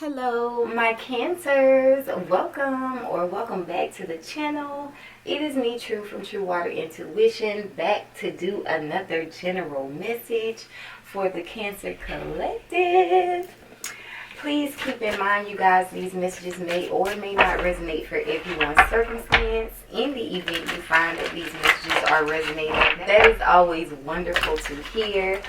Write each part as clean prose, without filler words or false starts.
Hello, my Cancers. Welcome back to the channel. It is me, True from True Water Intuition, back to do another general message for the Cancer Collective. Please keep in mind, you guys, these messages may or may not resonate for everyone's circumstance. In the event you find that these messages are resonating, that is always wonderful to hear.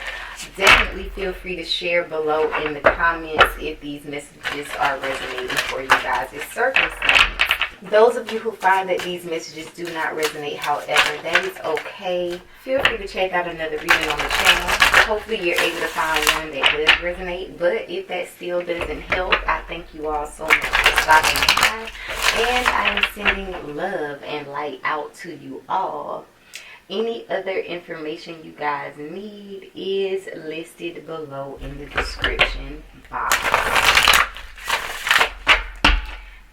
Definitely feel free to share below in the comments if these messages are resonating for you guys' circumstance. Those of you who find that these messages do not resonate, however, that is okay. Feel free to check out another reading on the channel. Hopefully you're able to find one that does resonate. But if that still doesn't help, I thank you all so much for stopping by. And I am sending love and light out to you all. Any other information you guys need is listed below in the description box.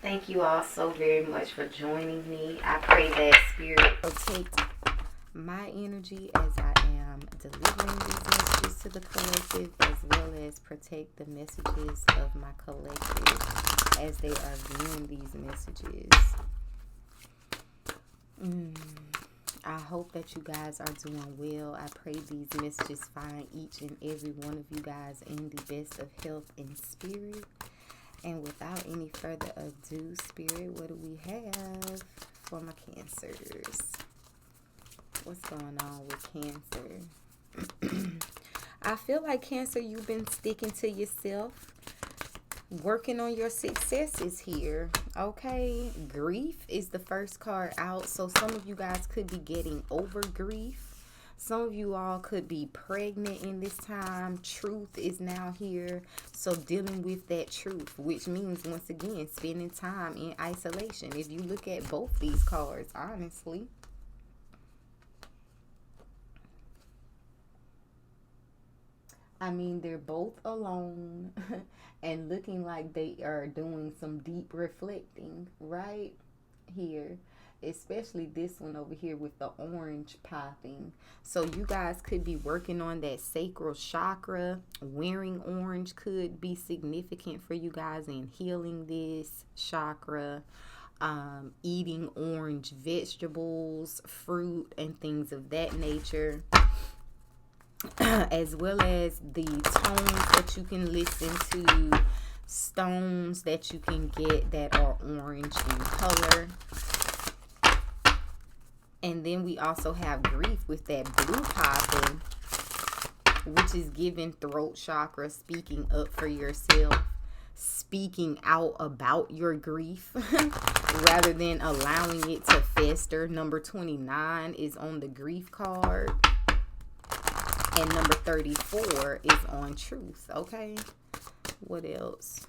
Thank you all so very much for joining me. I pray that Spirit protect my energy as I am delivering these messages to the collective, as well as protect the messages of my collective as they are viewing these messages. I hope that you guys are doing well. I pray these messages find each and every one of you guys in the best of health and spirit. And without any further ado, Spirit, what do we have for my Cancers? What's going on with Cancer? I feel like Cancer, you've been sticking to yourself, working on your successes here. Okay, grief is the first card out, so some of you guys could be getting over grief. Some of you all could be pregnant in this time. Truth is now here, so dealing with that truth, which means once again spending time in isolation. If you look at both these cards, honestly, I mean, they're both alone and looking like they are doing some deep reflecting right here, especially this one over here with the orange popping. So you guys could be working on that sacral chakra. Wearing orange could be significant for you guys in healing this chakra. Eating orange vegetables, fruit, and things of that nature. As well as the tones that you can listen to, stones that you can get that are orange in color. And then we also have grief with that blue popping, which is giving throat chakra, speaking up for yourself, speaking out about your grief rather than allowing it to fester. Number 29 is on the grief card. And number 34 is on truth. Okay. What else?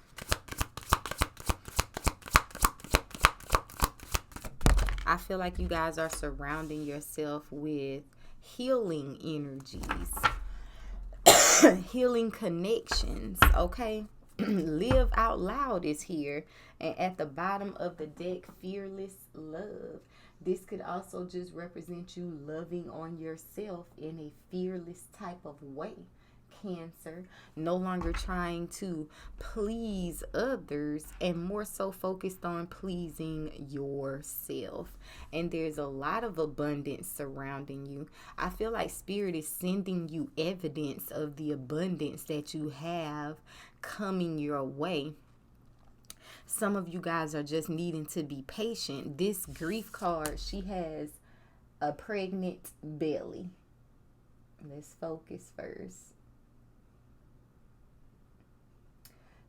I feel like you guys are surrounding yourself with healing energies. Healing connections. Okay. Live out loud is here. And at the bottom of the deck, fearless love. This could also just represent you loving on yourself in a fearless type of way, Cancer. No longer trying to please others and more so focused on pleasing yourself. And there's a lot of abundance surrounding you. I feel like Spirit is sending you evidence of the abundance that you have coming your way. Some of you guys are just needing to be patient. This grief card, she has a pregnant belly. Let's focus first.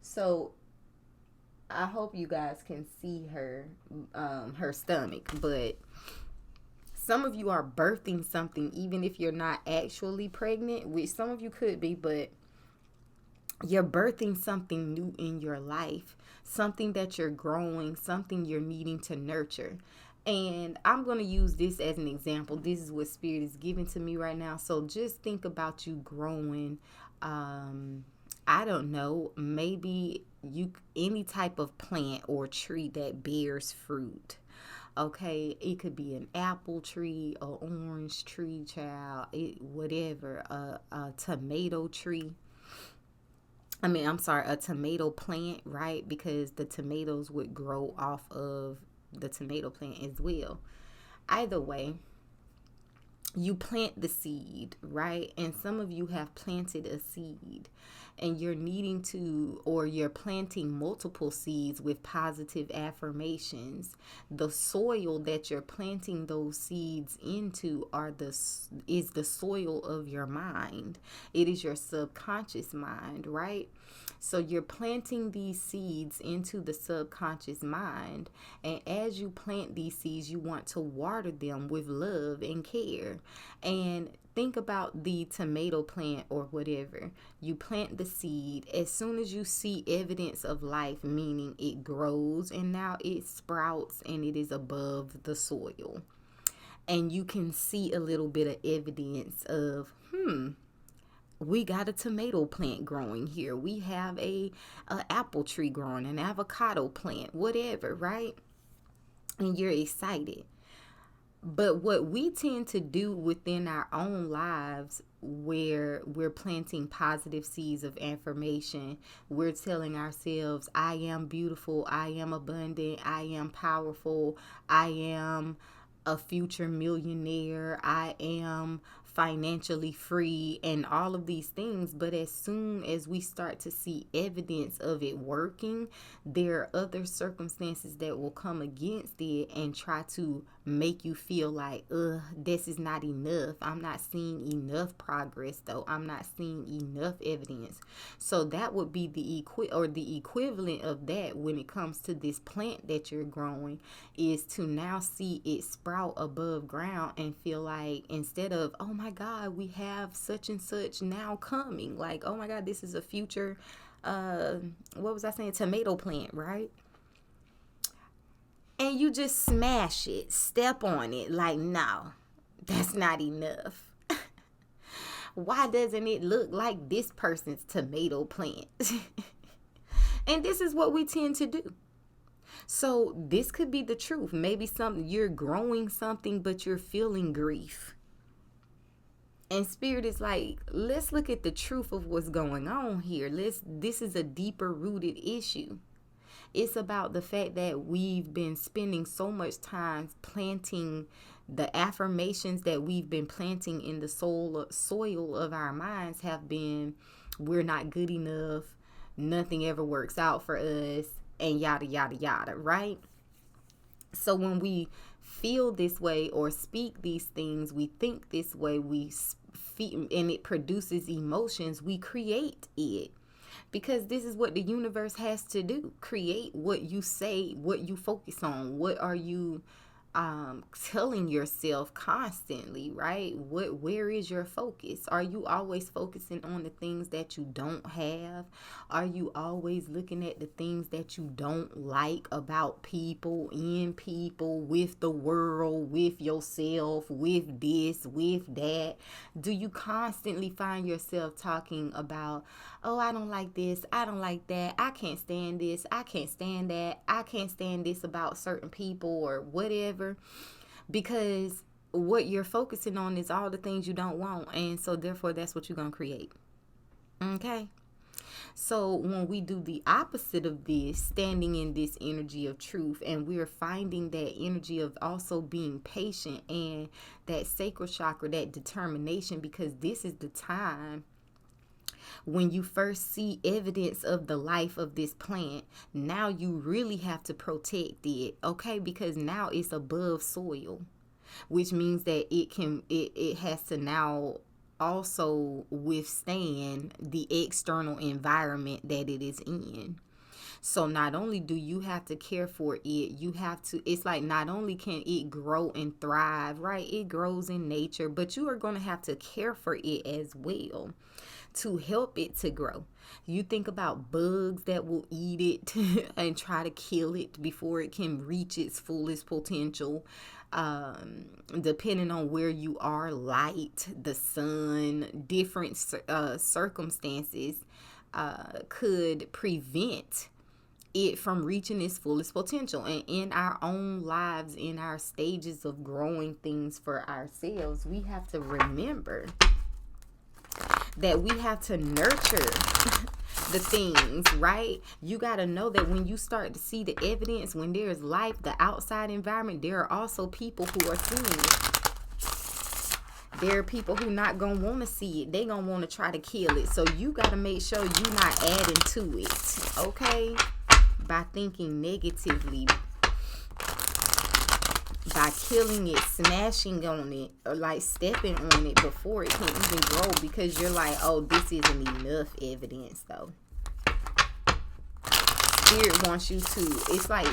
So I hope you guys can see her stomach, but some of you are birthing something even if you're not actually pregnant, which some of you could be, but you're birthing something new in your life, something that you're growing, something you're needing to nurture. And I'm going to use this as an example. This is what Spirit is giving to me right now. So just think about you growing, I don't know, maybe any type of plant or tree that bears fruit. Okay, it could be an apple tree, an orange tree, whatever, a tomato tree. I'm sorry, a tomato plant, right? Because the tomatoes would grow off of the tomato plant as well. Either way, you plant the seed, right? And some of you have planted a seed and you're needing to, or you're planting multiple seeds with positive affirmations. The soil that you're planting those seeds into is the soil of your mind. It is your subconscious mind, right? So you're planting these seeds into the subconscious mind. And as you plant these seeds, you want to water them with love and care. And think about the tomato plant or whatever. You plant the seed. As soon as you see evidence of life, meaning it grows and now it sprouts and it is above the soil. And you can see a little bit of evidence of, we got a tomato plant growing here. We have a apple tree growing, an avocado plant, whatever, right? And you're excited. But what we tend to do within our own lives, where we're planting positive seeds of affirmation, we're telling ourselves, I am beautiful, I am abundant, I am powerful, I am a future millionaire, I am financially free, and all of these things. But as soon as we start to see evidence of it working, there are other circumstances that will come against it and try to make you feel like, this is not enough. I'm not seeing enough progress, though. I'm not seeing enough evidence. So that would be the equivalent of that when it comes to this plant that you're growing, is to now see it sprout above ground and feel like, instead of, oh my God, we have such and such now coming, like, oh my God, this is a future tomato plant, right? And you just smash it, step on it, like, no, that's not enough. Why doesn't it look like this person's tomato plant? And this is what we tend to do. So this could be the truth. Maybe you're growing something, but you're feeling grief. And Spirit is like, let's look at the truth of what's going on here. This is a deeper rooted issue. It's about the fact that we've been spending so much time planting the affirmations that we've been planting in the soil of our minds have been, we're not good enough, nothing ever works out for us, and yada, yada, yada, right? So when we feel this way or speak these things, we think this way, and it produces emotions, we create it. Because this is what the universe has to do. Create what you say, what you focus on. What are you telling yourself constantly, right? Where is your focus? Are you always focusing on the things that you don't have? Are you always looking at the things that you don't like about people, in people, with the world, with yourself, with this, with that? Do you constantly find yourself talking about, oh, I don't like this, I don't like that, I can't stand this, I can't stand that, I can't stand this about certain people or whatever? Because what you're focusing on is all the things you don't want, and so therefore that's what you're going to create. Okay? So when we do the opposite of this, standing in this energy of truth, and we're finding that energy of also being patient and that sacral chakra, that determination, because this is the time when you first see evidence of the life of this plant. Now you really have to protect it, okay? Because now it's above soil, which means that it has to now also withstand the external environment that it is in. So not only do you have to care for it, it's like not only can it grow and thrive, right? It grows in nature, but you are going to have to care for it as well to help it to grow. You think about bugs that will eat it and try to kill it before it can reach its fullest potential. Depending on where you are, light, the sun, different circumstances could prevent it from reaching its fullest potential. And in our own lives, in our stages of growing things for ourselves, we have to remember that we have to nurture the things, right? You got to know that when you start to see the evidence, when there's life, the outside environment, there are also people who are seeing it. There are people who not going to want to see it. They going to want to try to kill it. So you got to make sure you're not adding to it, okay? By thinking negatively, by killing it, smashing on it, or like stepping on it before it can even grow, because you're like, oh, this isn't enough evidence though. Spirit wants you to, it's like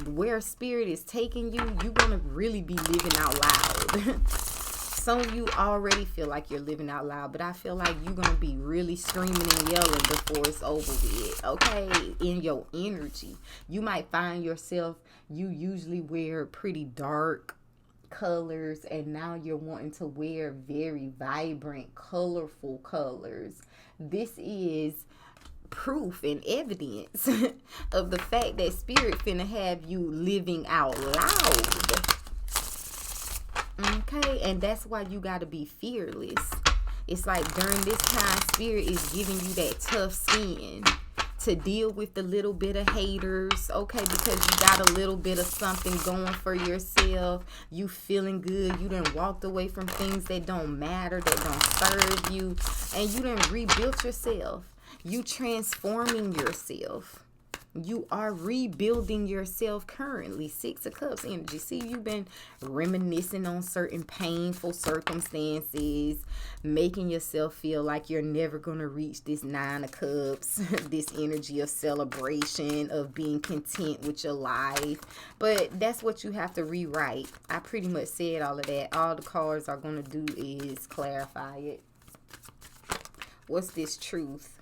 where spirit is taking you, you're gonna really be living out loud. Some of you already feel like you're living out loud, but I feel like you're gonna be really screaming and yelling before it's over with, okay? In your energy, you might find yourself, you usually wear pretty dark colors, and now you're wanting to wear very vibrant, colorful colors. This is proof and evidence of the fact that spirit finna have you living out loud. Okay, and that's why you got to be fearless. It's like during this time, spirit is giving you that tough skin to deal with the little bit of haters, okay, because you got a little bit of something going for yourself. You feeling good. You done walked away from things that don't matter, that don't serve you, and you done rebuilt yourself. You transforming yourself. You are rebuilding yourself currently. 6 of Cups energy. See, you've been reminiscing on certain painful circumstances, making yourself feel like you're never going to reach this 9 of Cups, this energy of celebration, of being content with your life. But that's what you have to rewrite. I pretty much said all of that. All the cards are going to do is clarify it. What's this truth?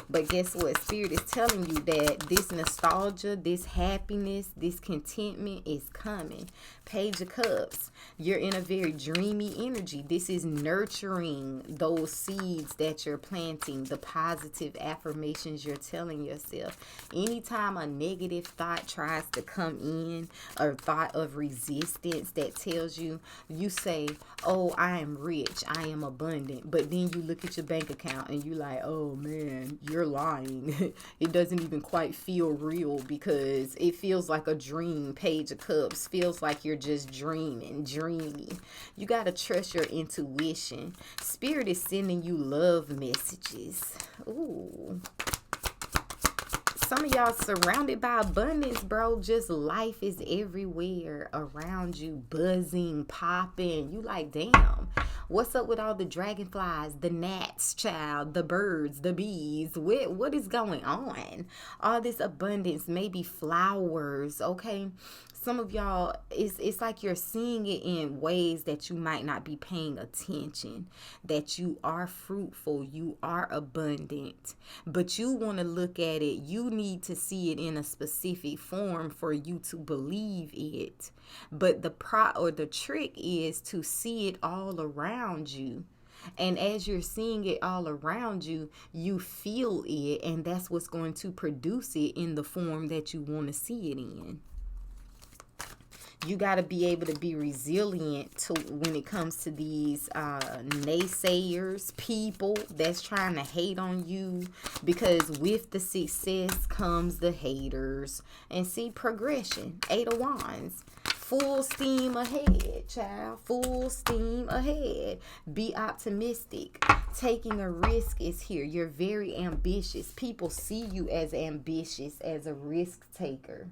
But guess what? Spirit is telling you that this nostalgia, this happiness, this contentment is coming. Page of Cups. You're in a very dreamy energy. This is nurturing those seeds that you're planting, the positive affirmations you're telling yourself. Anytime a negative thought tries to come in, or thought of resistance that tells you, you say, oh, I am rich, I am abundant. But then you look at your bank account and you're like, oh man, you're lying. It doesn't even quite feel real because it feels like a dream. Page of Cups feels like you're just dreaming, dreamy. You got to trust your intuition. Spirit is sending you love messages. Ooh. Some of y'all surrounded by abundance, bro. Just life is everywhere around you, buzzing, popping. You like, damn, what's up with all the dragonflies, the gnats, child, the birds, the bees? What is going on? All this abundance, maybe flowers, okay? Some of y'all, it's like you're seeing it in ways that you might not be paying attention, that you are fruitful, you are abundant, but you want to look at it. You need to see it in a specific form for you to believe it. But the trick is to see it all around you. And as you're seeing it all around you, you feel it, and that's what's going to produce it in the form that you want to see it in. You got to be able to be resilient to when it comes to these naysayers, people that's trying to hate on you, because with the success comes the haters. And see, progression, 8 of Wands. Full steam ahead, child. Full steam ahead. Be optimistic. Taking a risk is here. You're very ambitious. People see you as ambitious, as a risk taker.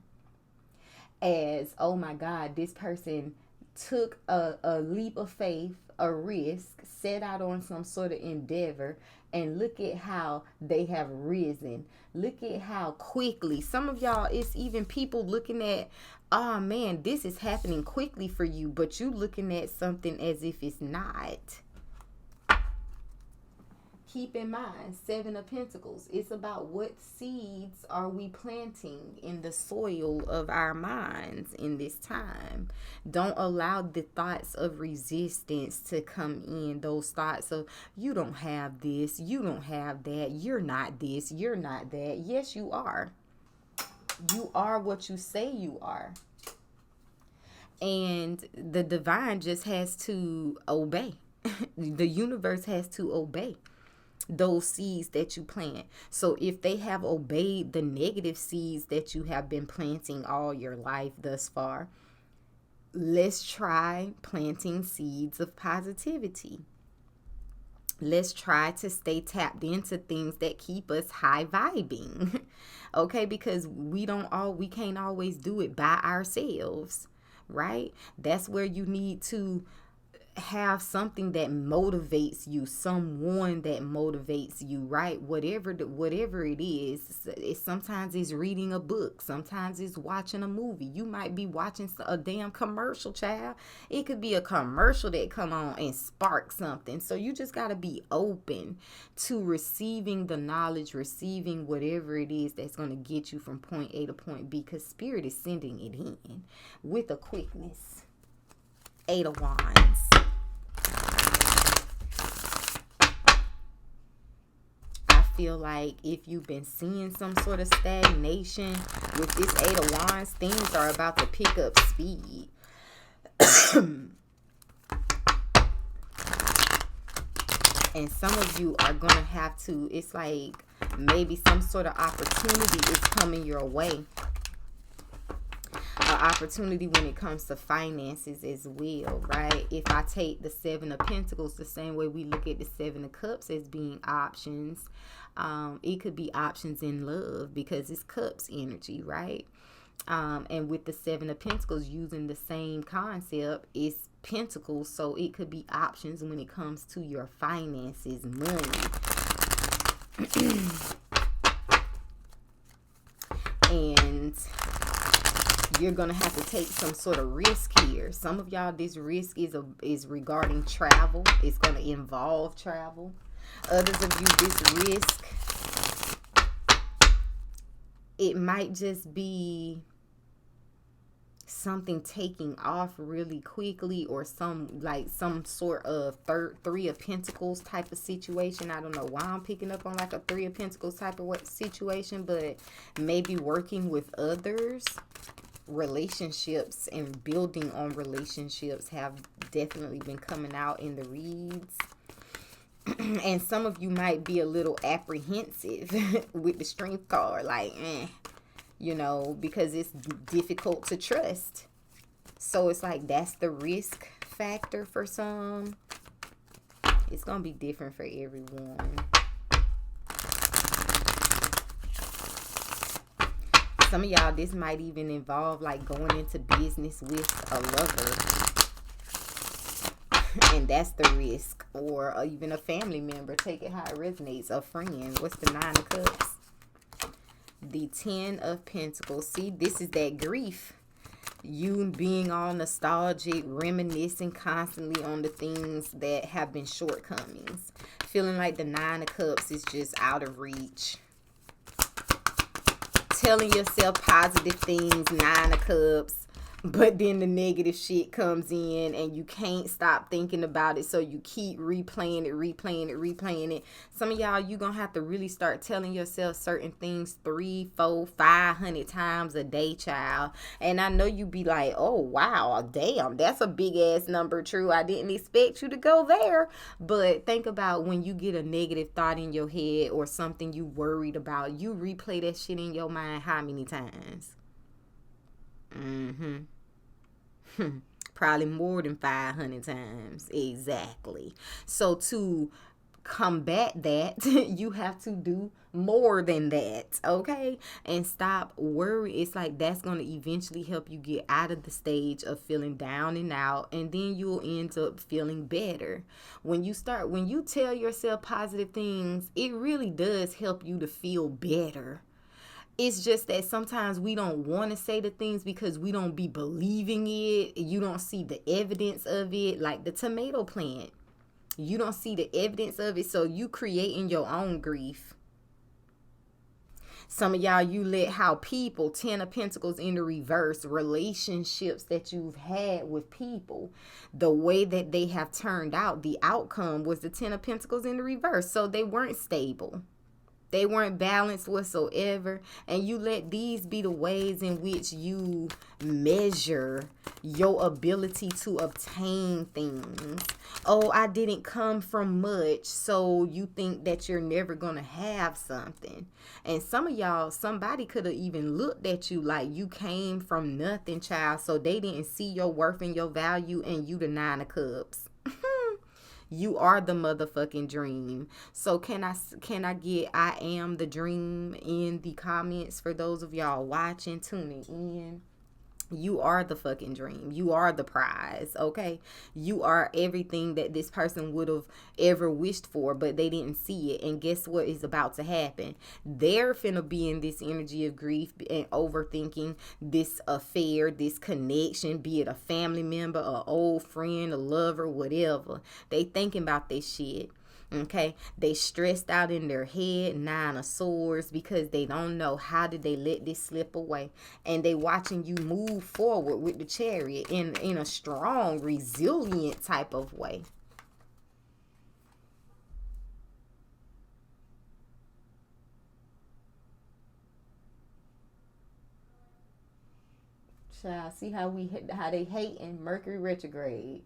As, oh my God, this person took a leap of faith, a risk, set out on some sort of endeavor, and look at how they have risen. Look at how quickly. Some of y'all, it's even people looking at, oh man, this is happening quickly for you, but you looking at something as if it's not. Keep in mind, 7 of Pentacles. It's about what seeds are we planting in the soil of our minds in this time. Don't allow the thoughts of resistance to come in. Those thoughts of, you don't have this, you don't have that, you're not this, you're not that. Yes, you are. You are what you say you are. And the divine just has to obey. The universe has to obey. those seeds that you plant. So if they have obeyed the negative seeds that you have been planting all your life thus far, let's try planting seeds of positivity. Let's try to stay tapped into things that keep us high vibing. Okay, because we can't always do it by ourselves, right? That's where you need to have something that motivates you, someone that motivates you, right? Whatever it is, sometimes it's reading a book, sometimes it's watching a movie. You might be watching a damn commercial, child. It could be a commercial that come on and spark something. So you just got to be open to receiving the knowledge, receiving whatever it is that's going to get you from point A to point B, because spirit is sending it in with a quickness. 8 of Wands. Feel like if you've been seeing some sort of stagnation with this 8 of Wands, things are about to pick up speed. And some of you are going to have to, it's like maybe some sort of opportunity is coming your way. An opportunity when it comes to finances as well, right? If I take the 7 of Pentacles the same way we look at the 7 of Cups as being options, it could be options in love because it's Cups energy, right? And with the 7 of Pentacles using the same concept, it's Pentacles, so it could be options when it comes to your finances, money. And you're going to have to take some sort of risk here. Some of y'all, this risk is regarding travel. It's going to involve travel. Others of you, this risk, it might just be something taking off really quickly, or some sort of 3 of Pentacles type of situation. I don't know why I'm picking up on like a 3 of Pentacles type of situation, but maybe working with others. Relationships and building on relationships have definitely been coming out in the reads. And some of you might be a little apprehensive with the Strength card, like, you know, because it's difficult to trust. So it's like that's the risk factor for some. It's going to be different for everyone. Some of y'all, this might even involve like going into business with a lover. And that's the risk. Or even a family member. Take it how it resonates. A friend. What's the 9 of Cups? The 10 of Pentacles. See, this is that grief. You being all nostalgic, reminiscing constantly on the things that have been shortcomings. Feeling like the 9 of Cups is just out of reach. Telling yourself positive things, 9 of Cups, but then the negative shit comes in and you can't stop thinking about it, so you keep replaying it. Some of y'all, you're gonna have to really start telling yourself certain things 300, 400, 500 times a day, child. And I know you be like, oh wow, damn, that's a big ass number. True, I didn't expect you to go there. But think about when you get a negative thought in your head or something you worried about, you replay that shit in your mind how many times? Probably more than 500 times. Exactly. So to combat that, you have to do more than that, okay? And stop worrying. It's like that's going to eventually help you get out of the stage of feeling down and out, and then you'll end up feeling better. When you tell yourself positive things, it really does help you to feel better. It's just that sometimes we don't want to say the things because we don't be believing it. You don't see the evidence of it, like the tomato plant. You don't see the evidence of it, so you creating your own grief. Some of y'all, you let how people, 10 of Pentacles in the reverse, relationships that you've had with people, the way that they have turned out, the outcome was the 10 of Pentacles in the reverse. So they weren't stable. They weren't balanced whatsoever. And you let these be the ways in which you measure your ability to obtain things. Oh, I didn't come from much, so you think that you're never going to have something. And some of y'all, somebody could have even looked at you like you came from nothing, child. So they didn't see your worth and your value, and you the 9 of Cups. You are the motherfucking dream. So can I get I am the dream in the comments for those of y'all watching, tuning in? You are the fucking dream. You are the prize, okay? You are everything that this person would have ever wished for, but they didn't see it. And guess what is about to happen? They're finna be in this energy of grief and overthinking this affair, this connection, be it a family member, an old friend, a lover, whatever. They thinking about this shit. Okay, they stressed out in their head, 9 of Swords, because they don't know how did they let this slip away. And they watching you move forward with the Chariot in a strong, resilient type of way. Child, see how they hate in Mercury retrograde.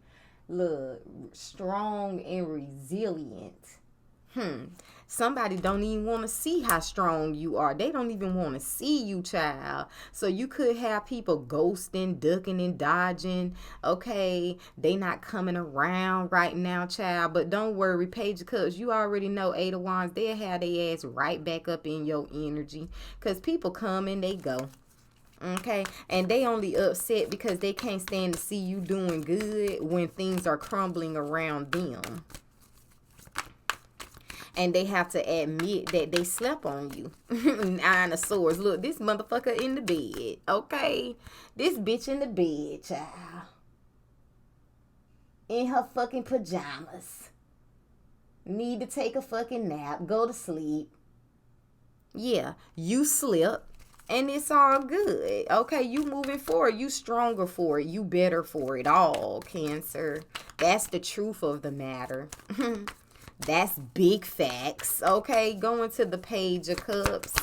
Look, strong and resilient. Somebody don't even want to see how strong you are. They don't even want to see you, child. So you could have people ghosting, ducking, and dodging. Okay, they not coming around right now, child. But don't worry, Page of Cups, you already know 8 of Wands, they'll have their ass right back up in your energy. Because people come and they go. Okay, and they only upset because they can't stand to see you doing good when things are crumbling around them. And they have to admit that they slept on you. 9 of Swords. Look, this motherfucker in the bed. Okay, this bitch in the bed, child. In her fucking pajamas. Need to take a fucking nap. Go to sleep. Yeah, you slept. And it's all good. Okay, you moving forward. You stronger for it. You better for it all, Cancer. That's the truth of the matter. That's big facts. Okay, going to the Page of Cups.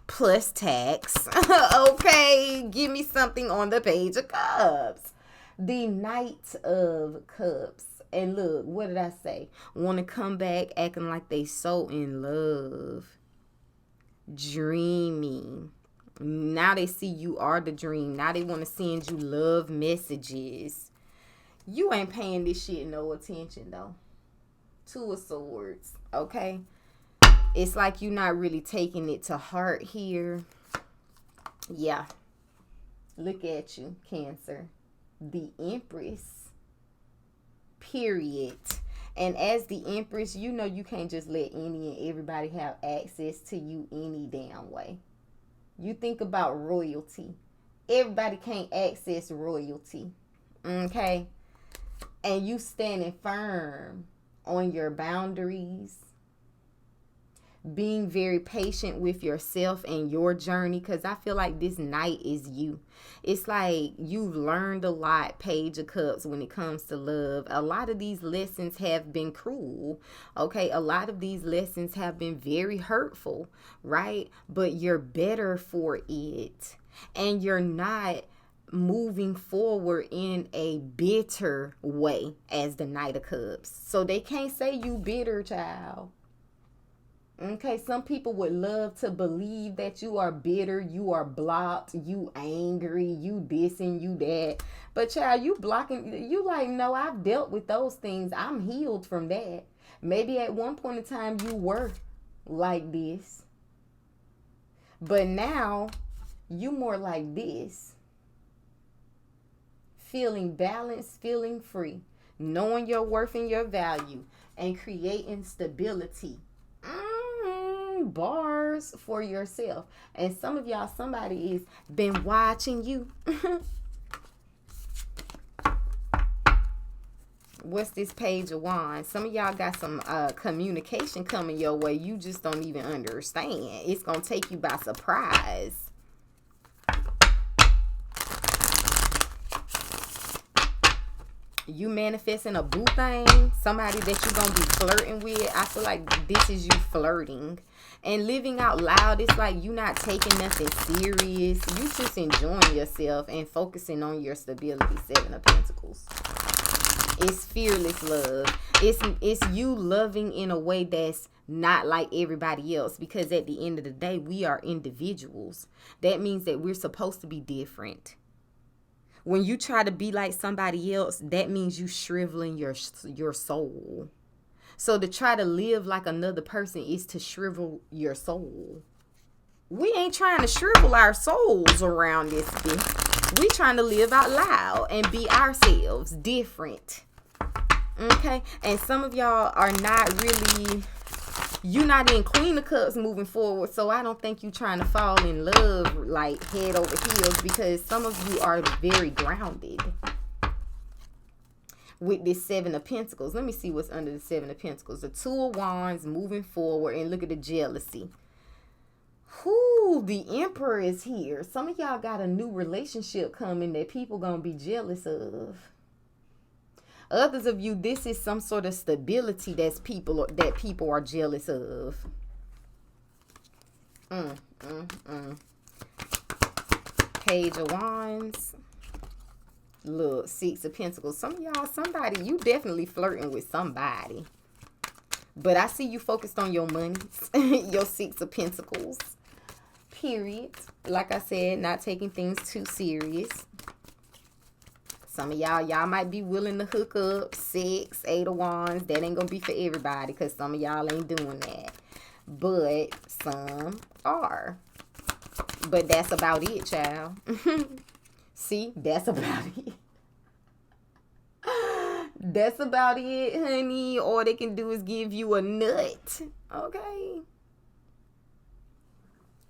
Plus tax. Okay, give me something on the Page of Cups. The Knight of Cups. And look, what did I say? Want to come back acting like they so in love. Dreaming. Now they see you are the dream. Now they want to send you love messages. You ain't paying this shit no attention, though. 2 of Swords, okay? It's like you're not really taking it to heart here. Yeah. Look at you, Cancer. The Empress. Period. And as the Empress, you know you can't just let any and everybody have access to you any damn way. You think about royalty. Everybody can't access royalty. Okay? And you standing firm on your boundaries. Being very patient with yourself and your journey. Because I feel like this Knight is you. It's like you've learned a lot, Page of Cups, when it comes to love. A lot of these lessons have been cruel. Okay, a lot of these lessons have been very hurtful, right? But you're better for it. And you're not moving forward in a bitter way as the Knight of Cups. So they can't say you bitter, child. Okay, some people would love to believe that you are bitter, you are blocked, you angry, you this and you that. But child, you blocking, you like, no, I've dealt with those things. I'm healed from that. Maybe at one point in time you were like this. But now you more like this. Feeling balanced, feeling free, knowing your worth and your value, and creating stability. Bars for yourself. And some of y'all, somebody is been watching you. What's this Page of Wands? Some of y'all got some communication coming your way. You just don't even understand. It's gonna take you by surprise. You manifesting a boo thing, somebody that you're gonna be flirting with. I feel like this is you flirting and living out loud. It's like you not taking nothing serious. You just enjoying yourself and focusing on your stability. 7 of Pentacles. It's fearless love. It's you loving in a way that's not like everybody else, because at the end of the day, we are individuals. That means that we're supposed to be different. When you try to be like somebody else, that means you shriveling your soul. So to try to live like another person is to shrivel your soul. We ain't trying to shrivel our souls around this bitch. We trying to live out loud and be ourselves, different. Okay? And some of y'all are not really... You're not in Queen of Cups moving forward, so I don't think you're trying to fall in love like head over heels, because some of you are very grounded with this 7 of Pentacles. Let me see what's under the 7 of Pentacles. The 2 of Wands moving forward, and look at the jealousy. Whoo, the Emperor is here. Some of y'all got a new relationship coming that people gonna be jealous of. Others of you, this is some sort of stability that people are jealous of. Page of Wands. Look, 6 of Pentacles. Some of y'all, you definitely flirting with somebody. But I see you focused on your money. Your 6 of Pentacles. Period. Like I said, not taking things too serious. Some of y'all might be willing to hook up. 6, 8 of Wands. That ain't gonna be for everybody, because some of y'all ain't doing that. But some are. But that's about it, child. See, that's about it. That's about it, honey. All they can do is give you a nut. Okay?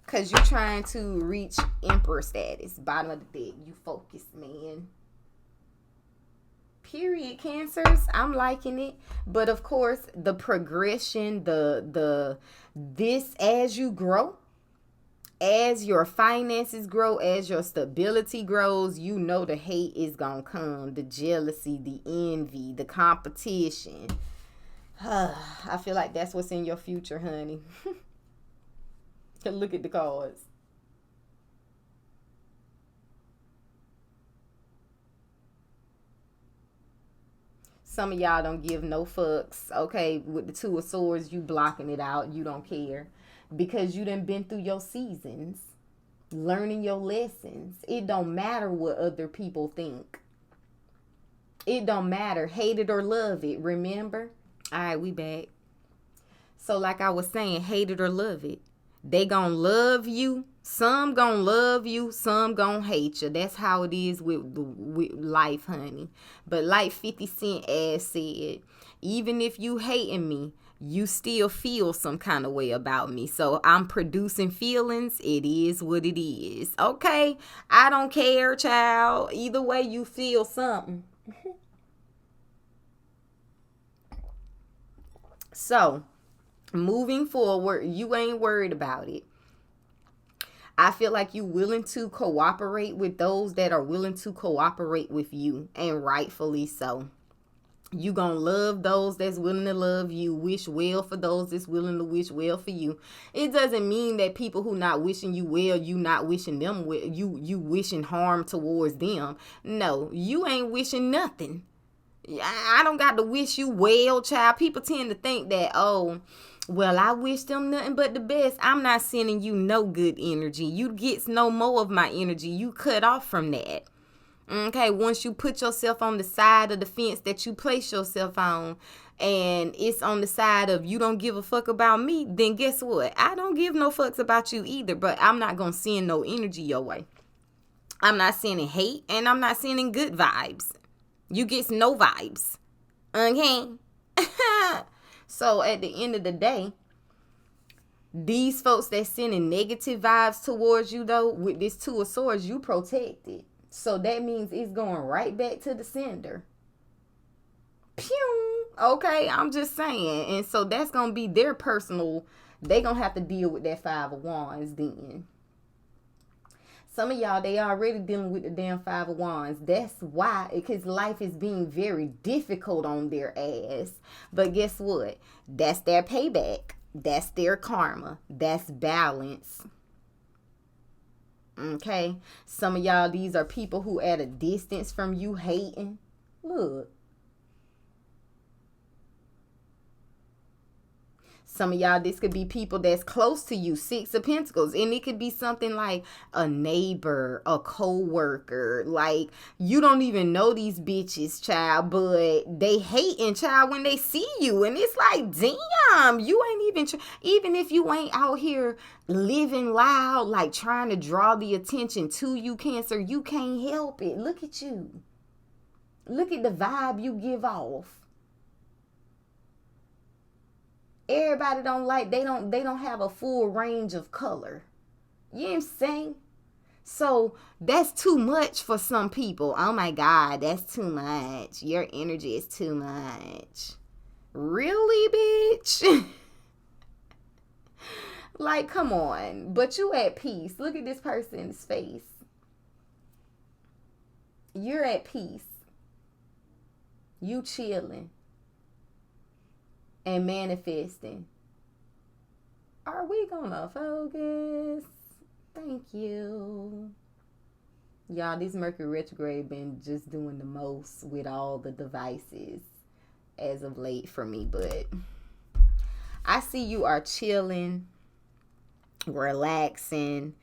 Because you're trying to reach Emperor status. Bottom of the deck. You focused, man. Period, Cancers. I'm liking it. But of course, the progression, this as you grow, as your finances grow, as your stability grows, you know the hate is gonna come, the jealousy, the envy, the competition. I feel like that's what's in your future, honey. Look at the cards. Some of y'all don't give no fucks. Okay, with the 2 of Swords, you blocking it out. You don't care. Because you done been through your seasons. Learning your lessons. It don't matter what other people think. It don't matter. Hate it or love it. Remember? Alright, we back. So like I was saying, hate it or love it. They gonna love you. Some gonna love you. Some gonna hate you. That's how it is with life, honey. But like 50 Cent ass said, even if you hating me, you still feel some kind of way about me. So I'm producing feelings. It is what it is. Okay? I don't care, child. Either way, you feel something. So, moving forward, you ain't worried about it. I feel like you willing to cooperate with those that are willing to cooperate with you, and rightfully so. You gonna love those that's willing to love you, wish well for those that's willing to wish well for you. It doesn't mean that people who not wishing you well, you not wishing them well, you wishing harm towards them. No, you ain't wishing nothing. I don't got to wish you well, child. People tend to think that, oh, well, I wish them nothing but the best. I'm not sending you no good energy. You get no more of my energy. You cut off from that. Okay, once you put yourself on the side of the fence that you place yourself on, and it's on the side of you don't give a fuck about me, then guess what? I don't give no fucks about you either, but I'm not going to send no energy your way. I'm not sending hate, and I'm not sending good vibes. You get no vibes. Okay? So at the end of the day, these folks that sending negative vibes towards you, though, with this 2 of Swords, you protected. So that means it's going right back to the sender. Pew! Okay, I'm just saying. And so that's going to be their personal, they going to have to deal with that 5 of Wands then. Some of y'all, they already dealing with the damn 5 of Wands. That's why, because life is being very difficult on their ass. But guess what? That's their payback. That's their karma. That's balance. Okay? Some of y'all, these are people who at a distance from you hating. Look. Some of y'all, this could be people that's close to you, 6 of Pentacles. And it could be something like a neighbor, a co-worker. Like, you don't even know these bitches, child, but they hating, child, when they see you. And it's like, damn, you ain't even if you ain't out here living loud, like trying to draw the attention to you, Cancer, you can't help it. Look at you. Look at the vibe you give off. Everybody don't like, they don't have a full range of color. You know what I'm saying? So that's too much for some people. Oh my God, that's too much. Your energy is too much. Really, bitch? Like, come on. But you at peace. Look at this person's face. You're at peace. You chilling. And manifesting. Are we gonna focus? Thank you. Y'all, this Mercury retrograde been just doing the most with all the devices as of late for me. But I see you are chilling, relaxing.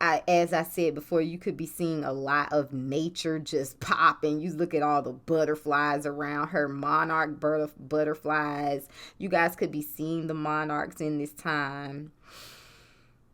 As I said before, you could be seeing a lot of nature just popping. You look at all the butterflies around her, monarch butterflies. You guys could be seeing the monarchs in this time.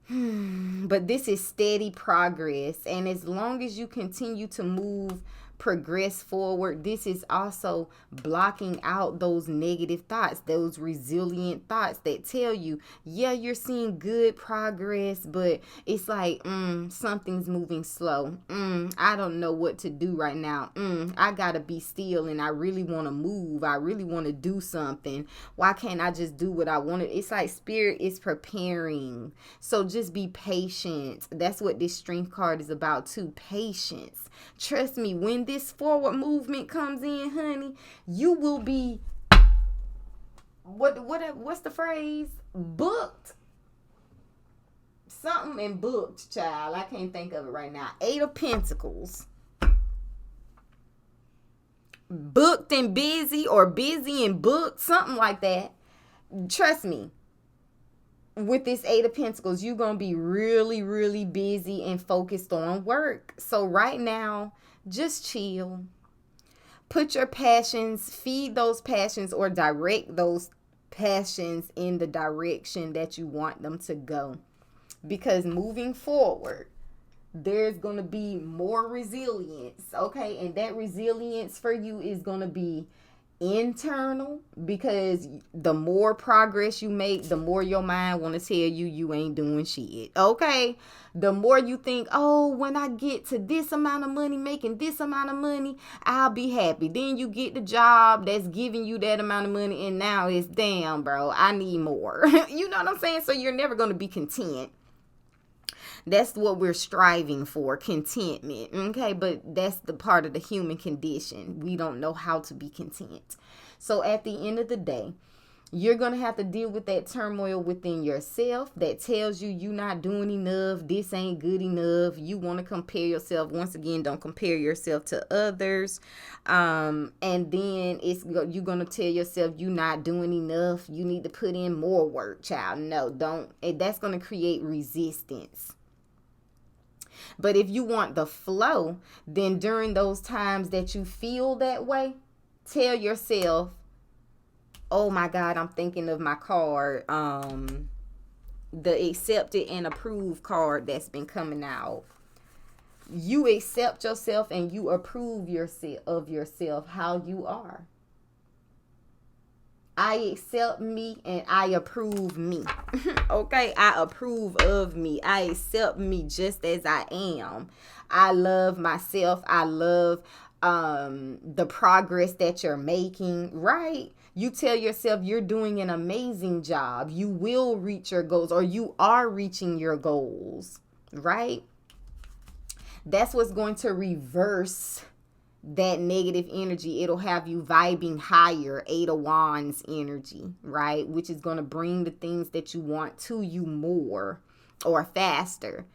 But this is steady progress. And as long as you continue to progress forward, this is also blocking out those negative thoughts, those resilient thoughts that tell you, yeah, you're seeing good progress, but it's like, something's moving slow. I don't know what to do right now. I gotta be still, and I really want to move. I really want to do something. Why can't I just do what I want to? It's like spirit is preparing. So just be patient. That's what this strength card is about too. Patience. Trust me, when this forward movement comes in, honey, you will be what's the phrase? Booked. Something and booked, child. I can't think of it right now. 8 of Pentacles. Booked and busy, or busy and booked, something like that. Trust me. With this 8 of Pentacles, you're going to be really, really busy and focused on work. So right now, just chill. Put your passions, feed those passions, or direct those passions in the direction that you want them to go. Because moving forward, there's going to be more resilience. Okay. And that resilience for you is going to be internal, because the more progress you make, the more your mind want to tell you you ain't doing shit. Okay, the more you think, oh, when I get to this amount of money, making this amount of money, I'll be happy. Then you get the job that's giving you that amount of money, and now it's, damn, bro, I need more. You know what I'm saying? So you're never going to be content. That's what we're striving for, contentment. Okay, but that's the part of the human condition. We don't know how to be content. So at the end of the day, you're going to have to deal with that turmoil within yourself that tells you you're not doing enough. This ain't good enough. You want to compare yourself. Once again, don't compare yourself to others. And then you're going to tell yourself you're not doing enough. You need to put in more work, child. No, don't. That's going to create resistance. But if you want the flow, then during those times that you feel that way, tell yourself, oh my God, I'm thinking of my card, the accepted and approved card that's been coming out. You accept yourself and you approve of yourself how you are. I accept me and I approve me. Okay, I approve of me. I accept me just as I am. I love myself. I love the progress that you're making, right? You tell yourself you're doing an amazing job. You will reach your goals, or you are reaching your goals, right? That's what's going to reverse that negative energy. It'll have you vibing higher, Eight of Wands energy, right? Which is going to bring the things that you want to you more or faster.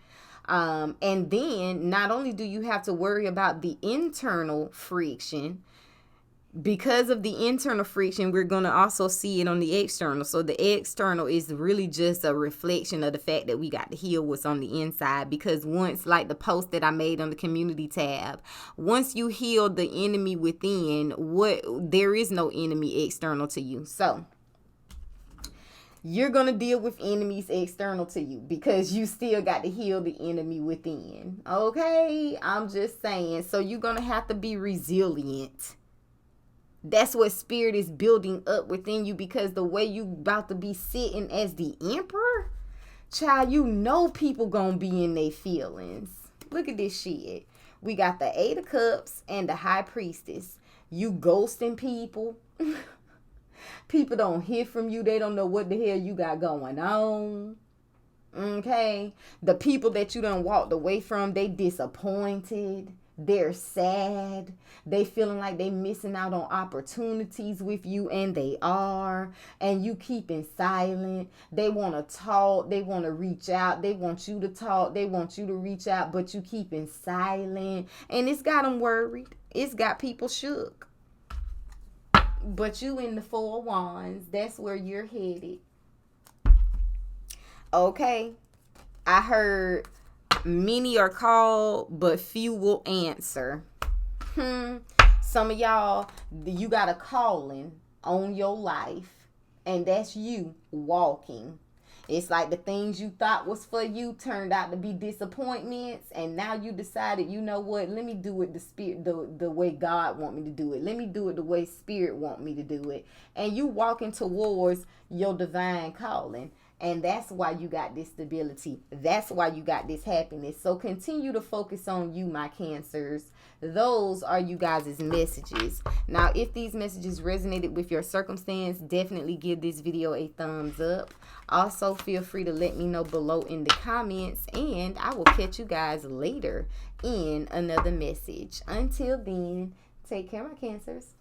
And then not only do you have to worry about the internal friction, because of the internal friction, we're going to also see it on the external. So the external is really just a reflection of the fact that we got to heal what's on the inside. Because once, like the post that I made on the community tab, once you heal the enemy within, there is no enemy external to you. So you're going to deal with enemies external to you because you still got to heal the enemy within. Okay? I'm just saying. So you're going to have to be resilient. That's what spirit is building up within you, because the way you about to be sitting as the emperor, child, you know people gonna be in their feelings. Look at this shit. We got the Eight of Cups and the High Priestess. You ghosting people. People don't hear from you. They don't know what the hell you got going on. Okay? The people that you done walked away from, they disappointed. They're sad. They feeling like they missing out on opportunities with you, and they are. And you keeping silent. They want to talk. They want to reach out. They want you to talk. They want you to reach out, but you keeping silent. And it's got them worried. It's got people shook. But you in the Four of Wands. That's where you're headed. Okay. I heard many are called, but few will answer. Some of y'all, you got a calling on your life, and that's you walking. It's like the things you thought was for you turned out to be disappointments, and now you decided, you know what, let me do it the way God want me to do it. Let me do it the way Spirit want me to do it. And you walking towards your divine calling. And that's why you got this stability. That's why you got this happiness. So continue to focus on you, my Cancers. Those are you guys' messages. Now, if these messages resonated with your circumstance, definitely give this video a thumbs up. Also, feel free to let me know below in the comments. And I will catch you guys later in another message. Until then, take care, my Cancers.